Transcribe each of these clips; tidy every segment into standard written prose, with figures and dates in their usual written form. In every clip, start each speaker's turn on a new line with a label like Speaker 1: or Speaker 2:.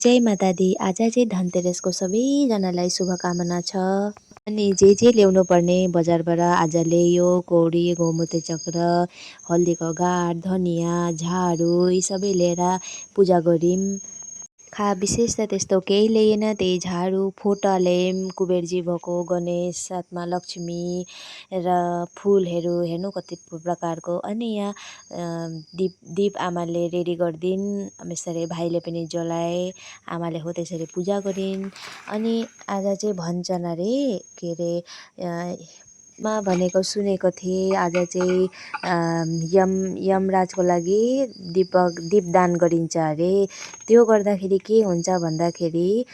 Speaker 1: जय माता दी। आज चाहिँ धनतेरसको सबैजनालाई शुभकामना छ। अनि जे ल्याउनु पर्ने बजारबाट आज ल्यायो, कौडी, गोमती चक्र, हल्दीको गाँठ, धनियाँ, झाडु यी सबै लिएर पूजा गऱ्यौँ। विशेष त त्यस्तो केही ल्याएन, त्यही झाडु, फोटा ल्यायौँ, कुबेरजी भएको, गणेश, साथमा लक्ष्मी र फुलहरू हेर्नु कति प्रकारको। अनि यहाँ दीप आमाले रेडी गरिदिन्, यसरी भाइले पनि जलाए, आमाले हो त्यसरी पूजा गरिन्। अनि आज चाहिँ भन्छन् अरे के अरे मा भनेको सुनेको थिएँ, आज चाहिँ यमराजको लागि दीपदान गरिन्छ अरे। त्यो गर्दाखेरि के हुन्छ भन्दाखेरि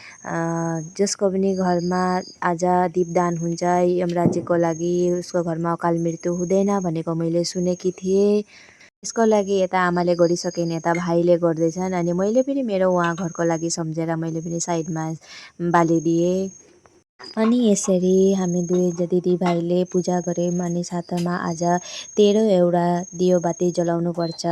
Speaker 1: जसको पनि घरमा आज दीपदान हुन्छ यमराजको लागि उसको घरमा अकाल मृत्यु हुँदैन भनेको मैले सुनेकी थिएँ। यसको लागि यता आमाले गरिसकेन, यता भाइले गर्दैछन्। अनि मैले पनि मेरो उहाँ घरको लागि सम्झेर मैले पनि साइडमा बालिदिएँ। अनि यसरी हामी दुई दिदीभाइले पूजा गऱ्यौँ। अनि साथमा आज 13वटा दियो बाती जलाउनु पर्छ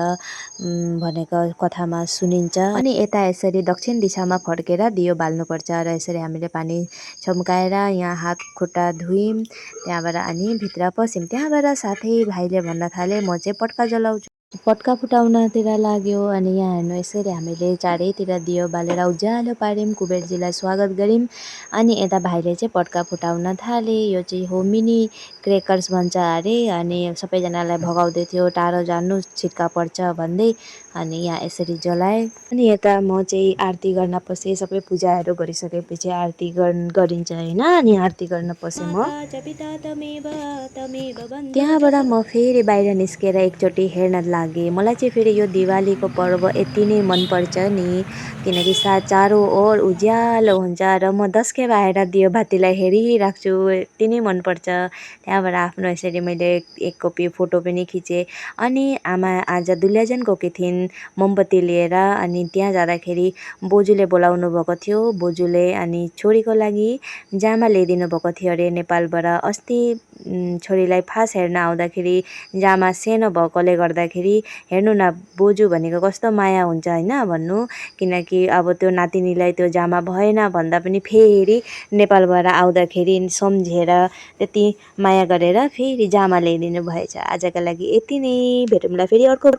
Speaker 1: भनेको कथामा सुनिन्छ। अनि यता यसरी दक्षिण दिशामा फर्केर दियो बाल्नुपर्छ र यसरी हामीले पानी छम्काएर यहाँ हात खुट्टा धुयौँ। त्यहाँबाट अनि भित्र पस्यौँ। त्यहाँबाट साथै भाइले भन्न थाले म चाहिँ पट्का जलाउँछु, पट्का फुटाउनतिर लाग्यो। अनि यहाँ हेर्नु यसरी हामीले चारैतिर दियो बालेर उज्यालो पार्यौँ, कुबेरजीलाई स्वागत गऱ्यौँ। अनि यता भाइले चाहिँ पट्का फुटाउन थाले। यो चाहिँ हो मिनी क्रेकर्स भन्छ अरे। अनि सबैजनालाई भगाउँदै थियो, टाढो जानु छिट्का पर्छ भन्दै। अनि यहाँ यसरी जलाए। अनि यता म चाहिँ आरती गर्न पसेँ। सबै पूजाहरू गरिसकेपछि आरती गरिन्छ होइन। अनि आरती गर्न पसेँ म। त्यहाँबाट म फेरि बाहिर निस्केर एकचोटि हेर्न लागेँ। मलाई चाहिँ फेरि यो दिवालीको पर्व यति नै मनपर्छ नि, किनकि चारो ओर उज्यालो हुन्छ र म दस्के आएर दियो बातीलाई हेरिराख्छु, यति नै मनपर्छ। त्यहाँबाट आफ्नो यसरी मैले एक कपी फोटो पनि खिचेँ। अनि आमा आज दुल्याजन गएकी थिइन् मोमबत्ती लिएर। अनि त्यहाँ जाँदाखेरि बोजूले बोलाउनु भएको थियो। बोजूले अनि छोरीको लागि जामा ल्याइदिनु भएको थियो अरे नेपालबाट। अस्ति छोरीलाई फास हेर्न आउँदाखेरि जामा सानो भएकोले गर्दाखेरि हेर्नु न बोजू भनेको कस्तो माया हुन्छ होइन भन्नु। किनकि अब त्यो नातिनीलाई त्यो जामा भएन भन्दा पनि फेरि नेपालबाट आउँदाखेरि सम्झेर त्यति माया गरेर फेरि जामा ल्याइदिनु भएछ। आजका लागि यति नै, भेटौँला फेरि अर्को